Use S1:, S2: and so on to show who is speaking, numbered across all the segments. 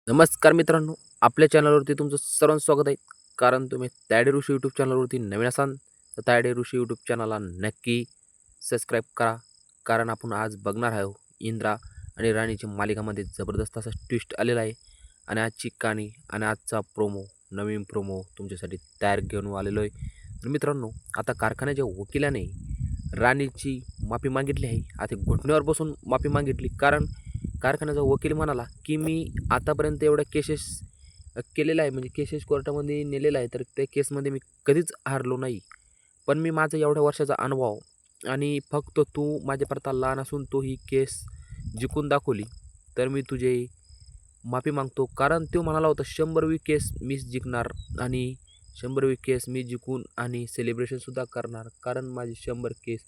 S1: नमस्कार मित्रांनो, आपल्या चॅनलवरती तुमचं सर्वांचं स्वागत आहे. कारण तुम्ही तायडे ऋषी यूट्यूब चॅनलवरती नवीन असाल तर तायडे ऋषी यूट्यूब चॅनलला नक्की सबस्क्राईब करा. कारण आपण आज बघणार आहोत इंद्रा आणि राणीच्या मालिकामध्ये जबरदस्त असा ट्विस्ट आलेला आहे. आणि आजची कहाणी आणि आजचा प्रोमो, नवीन प्रोमो तुमच्यासाठी तयार घेऊन आलेलो आहे. तर मित्रांनो, आता कारखान्याच्या वकिलाने राणीची माफी मागितली आहे. आता घुटण्यावर बसून माफी मागितली. कारण कारखान्याचा वकील म्हणाला की मी आतापर्यंत एवढ्या केसेस केलेला आहे, म्हणजे केसेस कोर्टामध्ये नेलेला आहे, तर त्या केसमध्ये मी कधीच हारलो नाही. पण मी माझा एवढ्या वर्षाचा अनुभव आणि फक्त तू माझ्याकरता लहान असून तो ही केस जिंकून दाखवली, तर मी तुझे माफी मागतो. कारण तो म्हणाला होता 100वी केस मी जिंकणार आणि 100वी केस मी जिंकून आणि सेलिब्रेशनसुद्धा करणार, कारण माझी 100 केस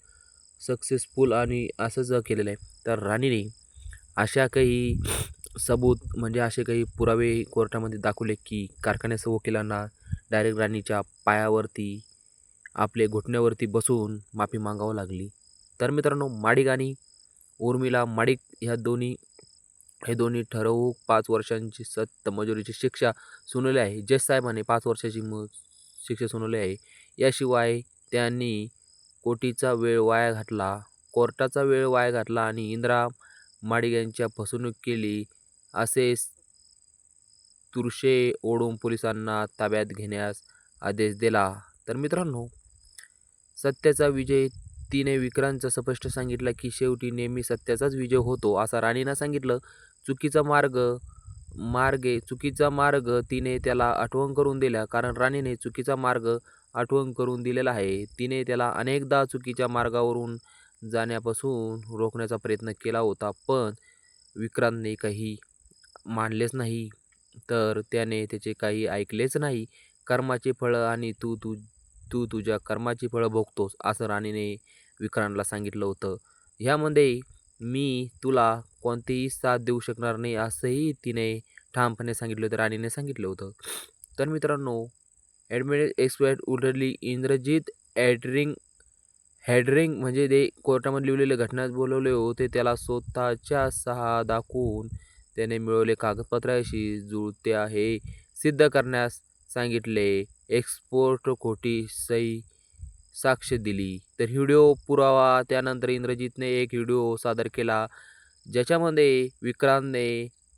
S1: सक्सेसफुल आणि असंच केलेलं आहे. तर राणीने अशा काही सबूत, म्हणजे असे काही पुरावे कोर्टामध्ये दाखवले की कारखान्याच्या वकिलांना डायरेक्ट राणीच्या पायावरती, आपले घुटण्यावरती बसून माफी मागावं लागली. तर मित्रांनो, माडिक आणि उर्मिला माडिक हे दोन्ही ठराविक 5 वर्षांची सक्त मजुरीची शिक्षा सुनावली आहे. जज साहेबांनी 5 वर्षाची शिक्षा सुनावली आहे. याशिवाय त्यांनी कोर्टाचा वेळ वाया घातला आणि इंदिरा माडिक यांच्या फसवणूक केली असे तुरशे ओढून पोलिसांना ताब्यात घेण्यास आदेश दिला. तर मित्रांनो, सत्याचा विजय, तिने विक्रांतचा स्पष्ट सांगितलं की शेवटी नेहमी सत्याचाच विजय होतो असं राणीनं सांगितलं. चुकीचा मार्ग तिने त्याला आठवण करून दिला. कारण राणीने चुकीचा मार्ग आठवण करून दिलेला आहे. तिने त्याला अनेकदा चुकीच्या मार्गावरून जाण्यापासून रोखण्याचा प्रयत्न केला होता, पण विक्रांतने काही मानलेच नाही, तर त्याने त्याचे काही ऐकलेच नाही. कर्माचे फळं आणि तू तुझ्या कर्माची फळं भोगतोस असं राणीने विक्रांतला सांगितलं होतं. ह्यामध्ये मी तुला कोणतीही साथ देऊ शकणार नाही असंही तिने ठामपणे सांगितलं होतं, राणीने सांगितलं होतं. तर मित्रांनो, ॲडमिरल एक्सपर्ट उलटली इंद्रजित हेडरिंग म्हणजे ते कोर्टामध्ये लिहिलेले घटनात बोलवले होते, त्याला स्वतःच्या सहा दाखवून त्याने मिळवले कागदपत्राशी जुळते आहे सिद्ध करण्यास सांगितले. एक्सपोर्ट खोटी सही साक्ष दिली. तर व्हिडिओ पुरावा, त्यानंतर इंद्रजितने एक व्हिडिओ सादर केला ज्याच्यामध्ये विक्रांतने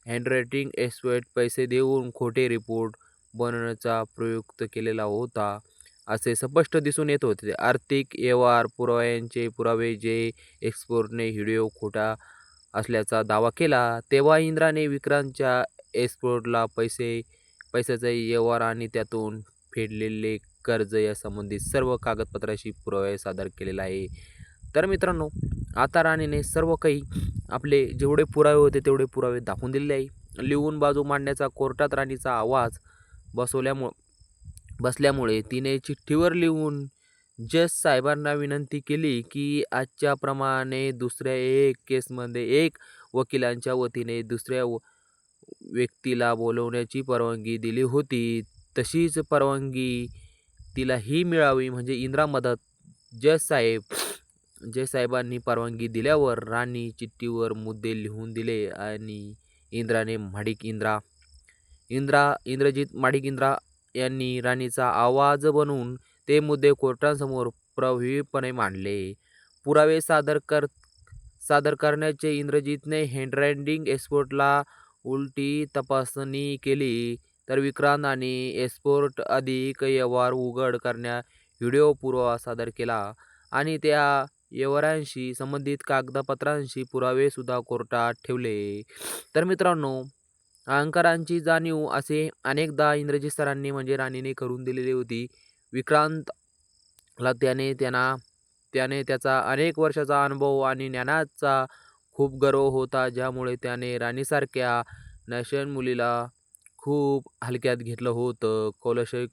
S1: हँडरायटिंग एक्सपर्ट पैसे देऊन खोटे रिपोर्ट बनवण्याचा प्रयुक्त केलेला होता असे स्पष्ट दिसून येत होते. आर्थिक व्यवहार पुराव्यांचे पुरावे जे एक्सपोर्टने व्हिडिओ खोटा असल्याचा दावा केला, तेव्हा इंद्राने विक्रांतच्या एक्सपोर्टला पैशाचा व्यवहार आणि त्यातून फेडलेले कर्ज यासंबंधी सर्व कागदपत्राशी पुरावे सादर केलेला आहे. तर मित्रांनो, आता राणीने सर्व काही आपले जेवढे पुरावे होते तेवढे पुरावे दाखवून दिलेले आहे. लिहून बाजू मांडण्याचा कोर्टात राणीचा आवाज बसल्यामुळे तिने चिठ्ठीवर लिहून जज साहेबांना विनंती केली की आजच्या प्रमाणे दुसऱ्या एक केसमध्ये एक वकिलांच्या वतीने दुसऱ्या व्यक्तीला बोलवण्याची परवानगी दिली होती, तशीच परवानगी तिलाही मिळावी, म्हणजे इंदिरा मदत. जज साहेबांनी परवानगी दिल्यावर राणी चिठ्ठीवर मुद्दे लिहून दिले आणि इंद्रजित माडिक इंदिरा यांनी राणीचा आवाज बनवून ते मुद्दे कोर्टासमोर प्रभावीपणे मांडले. पुरावे सादर करण्याचे इंद्रजितने हँडरायटिंग एक्सपोर्टला उलटी तपासणी केली, तर विक्रांत आणि एक्सपोर्ट अधिक व्यवहार उघड करण्या व्हिडिओ पुरावा सादर केला आणि त्या व्यवहारांशी संबंधित कागदपत्रांशी पुरावे सुद्धा कोर्टात ठेवले. तर मित्रांनो, अहंकाराची जाणीव असे अनेकदा इंद्रजित सरांनी म्हणजे राणीने करून दिलेली होती. विक्रांतला त्याने त्याचा अनेक वर्षाचा अनुभव आणि ज्ञानाचा खूप गर्व होता, ज्यामुळे त्याने राणीसारख्या नॅशन मुलीला खूप हलक्यात घेतलं होतं.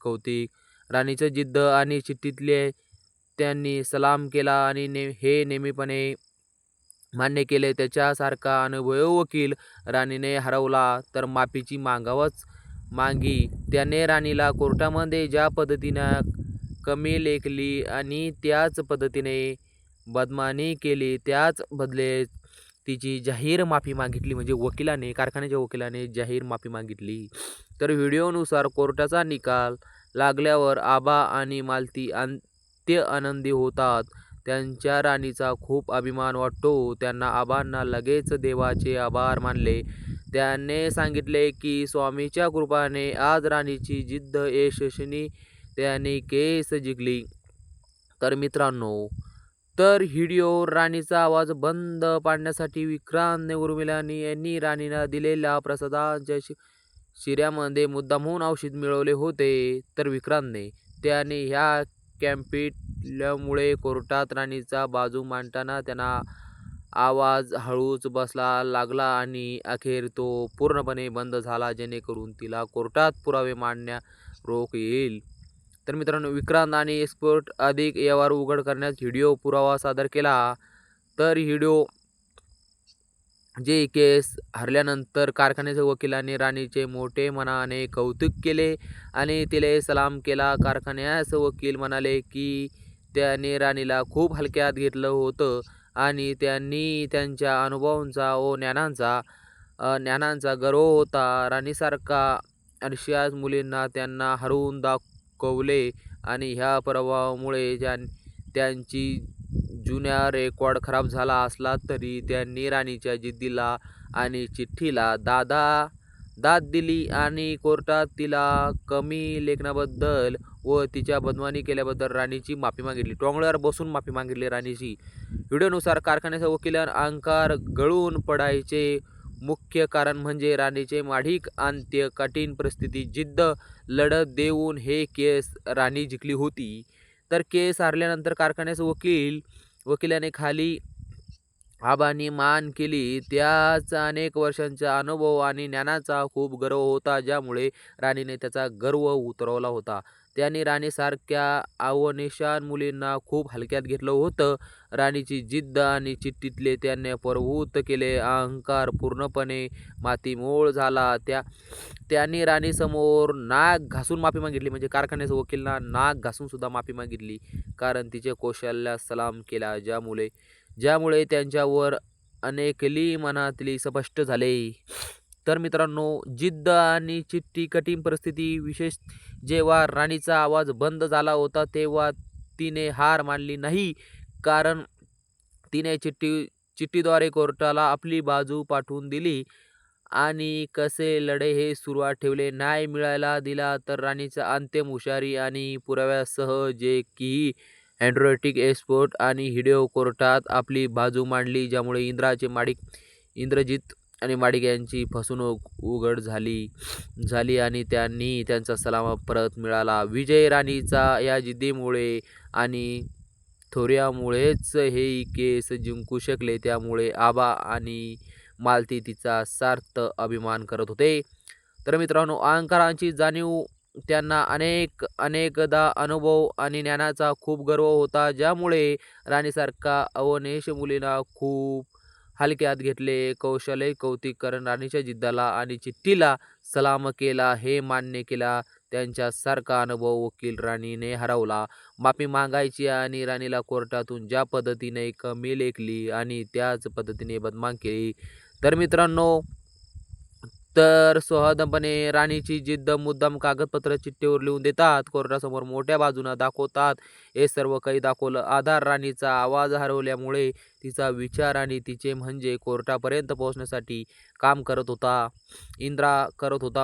S1: कौतिक राणीचं जिद्द आणि चिठ्ठीतले त्यांनी सलाम केला आणि हे नेहमीपणे मान्य केले. त्याच्यासारखा अनुभवी वकील राणीने हरवला तर माफीची मागी. त्याने राणीला कोर्टामध्ये ज्या पद्धतीनं कमी लेखली आणि त्याच पद्धतीने बदनामी केली, त्याच बदले तिची जाहीर माफी मागितली, म्हणजे वकिलाने, कारखान्याच्या वकिलाने जाहीर माफी मागितली. तर व्हिडिओनुसार कोर्टाचा निकाल लागल्यावर आबा आणि मालती आनंदी होतात. त्यांच्या राणीचा खूप अभिमान वाटतो. त्यांना आबांना लगेच देवाचे आभार मानले. त्याने सांगितले की स्वामीच्या कृपाने आज राणीची जिद्द यशस्वीने त्याने केस जिंकली. तर मित्रांनो, तर व्हिडिओ राणीचा आवाज बंद पाडण्यासाठी विक्रांत उर्मिला यांनी राणीला दिलेल्या प्रसादाच्या शिऱ्यामध्ये मुद्दामहून औषध मिळवले होते. तर विक्रांतने त्याने ह्या कॅम्पिटल्यामुळे कोर्टात राणीचा बाजू मांडताना त्यांना आवाज हळूच बसला लागला आणि अखेर तो पूर्णपणे बंद झाला, जेणेकरून तिला कोर्टात पुरावे मांडण्यास रोख येईल. तर मित्रांनो, विक्रांत आणि एक्सपर्ट अधिक यावर उघड करण्यास व्हिडिओ पुरावा सादर केला. तर व्हिडिओ जे केस हरल्यानंतर कारखान्याच्या वकिलाने राणीचे मोठे मनाने कौतुक केले आणि तिला सलाम केला. कारखान्याचे वकील म्हणाले की त्याने राणीला खूप हलक्यात घेतलं होतं आणि त्यांनी त्यांच्या अनुभवांचा व ज्ञानांचा गर्व होता. राणीसारखा अर्श्यास मुलींना त्यांना हरवून दाखवले आणि ह्या प्रभावामुळे त्यांची जुन्या रेकॉर्ड खराब झाला असला तरी त्यांनी राणीच्या जिद्दीला आणि चिठ्ठीला दाद दिली आणि कोर्टात तिला कमी लेखनाबद्दल व तिच्या बदनामी केल्याबद्दल राणीची माफी मागितली. टोंगळ्यावर बसून माफी मागितली राणीची. व्हिडिओनुसार कारखान्याच्या वकिलांना अहंकार गळून पडायचे मुख्य कारण म्हणजे राणीचे माढिक अंत्य, कठीण परिस्थिती, जिद्द, लढत देऊन हे केस राणी जिंकली होती. तर केस हारल्यानंतर कारखान्याचे वकिलाने खाली आबांनी मान केली. त्याचा अनेक वर्षांचा अनुभव आणि ज्ञानाचा खूप गर्व होता, ज्यामुळे राणीने त्याचा गर्व उतरवला होता. त्यांनी राणीसारख्या अवनिशान मुलींना खूप हलक्यात घेतलं होतं. राणीची जिद्द आणि चिठ्ठीतले त्यांनी पराभूत केले. अहंकार पूर्णपणे मातीमोल झाला. त्यांनी राणीसमोर नाक घासून माफी मागितली, म्हणजे कारखान्याच्या वकिलांना नाक घासून सुद्धा माफी मागितली, कारण तिचे कौशल्यास सलाम केला, ज्यामुळे त्यांच्यावर अनेकली मनातली स्पष्ट झाले. तर मित्रांनो, जिद्द आणि चिठ्ठी, कठीण परिस्थिती, विशेष जेव्हा राणीचा आवाज बंद झाला होता तेव्हा तिने हार मानली नाही, कारण तिने चिठ्ठीद्वारे कोर्टाला आपली बाजू पाठवून दिली आणि कसे लढे हे सुरुवात ठेवले. न्याय मिळायला दिला तर राणीचा अंतिम हुशारी आणि पुराव्यासह जे की हँड्रोटिक एक्सपर्ट आणि व्हिडिओ कोर्टात आपली बाजू मांडली, ज्यामुळे इंद्रजित आणि माडिक यांची फसवणूक उघड झाली आणि त्यांनी त्यांचा सलाम परत मिळाला. विजय राणीचा या जिद्दीमुळे आणि थोर्यामुळेच हे केस जिंकू शकले, त्यामुळे आबा आणि मालती तिचा सार्थ अभिमान करत होते. तर मित्रांनो, अहंकाराची जाणीव त्यांना अनेकदा अनुभव आणि ज्ञानाचा खूप गर्व होता, ज्यामुळे राणीसारखा अवनेश मुलींना खूप हलक्यात घेतले. कौशल्य कौतिक करून राणीच्या जिद्दीला आणि चिठ्ठीला सलाम केला, हे मान्य केला. त्यांच्यासारखा अनुभव वकील राणीने हरवला. माफी मागायची आणि राणीला कोर्टातून ज्या पद्धतीने कमी लेखली आणि त्याच पद्धतीने बदनाम केली. तर मित्रांनो, तर स्वाभाविकपणे राणीची जिद्द मुद्दाम कागदपत्र चिठ्ठीवर लिहून देतात, कोर्टासमोर मोठ्या बाजूने दाखवतात. हे सर्व काही दाखवलं. आधार राणीचा आवाज हरवल्यामुळे तिचा विचार आणि तिचे म्हणजे कोर्टापर्यंत पोहोचण्यासाठी काम करत होता,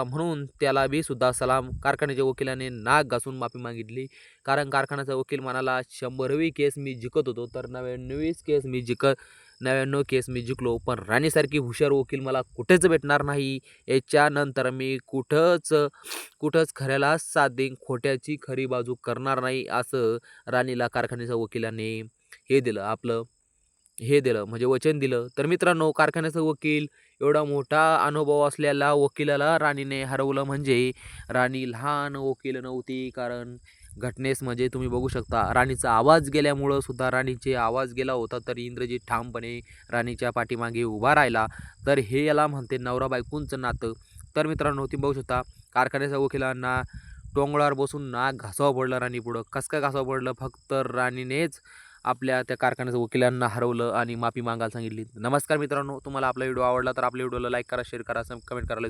S1: म्हणून त्याला बी सुद्धा सलाम. कारखान्याच्या वकिलाने नाक घासून माफी मागितली, कारण कारखान्याचा वकील म्हणाला 100वी केस मी जिंकत होतो, तर 99 केस मी जिंकलो, पण राणीसारखी हुशार वकील मला कुठेच भेटणार नाही. याच्यानंतर मी कुठंच खऱ्याला साथ देईन, खोट्याची खरी बाजू करणार नाही, असं राणीला कारखान्याच्या वकिलाने हे दिलं, म्हणजे वचन दिलं. तर मित्रांनो, कारखान्याचा वकील एवढा मोठा अनुभव असलेला वकिलाला राणीने हरवलं, म्हणजे राणी लहान वकील नव्हती. कारण घटनेस म्हणजे तुम्ही बघू शकता, राणीचा आवाज गेल्यामुळं सुद्धा राणीचे आवाज गेला होता, तर इंद्रजित ठामपणे राणीच्या पाठीमागे उभा राहिला. तर हे याला म्हणते नवरा बायकोंचं नातं. तर मित्रांनो, तुम्ही बघू शकता, कारखान्याच्या वकिलांना टोंगळावर बसून नाक घासावं पडलं राणी पुढं. कसं काय घासावं पडलं? फक्त राणीनेच आपल्या त्या कारखान्याच्या वकिलांना हरवलं आणि माफी मागायला सांगितली. नमस्कार मित्रांनो, तुम्हाला आपला व्हिडिओ आवडला तर आपल्या व्हिडिओला लाईक करा, शेअर करा, कमेंट करायला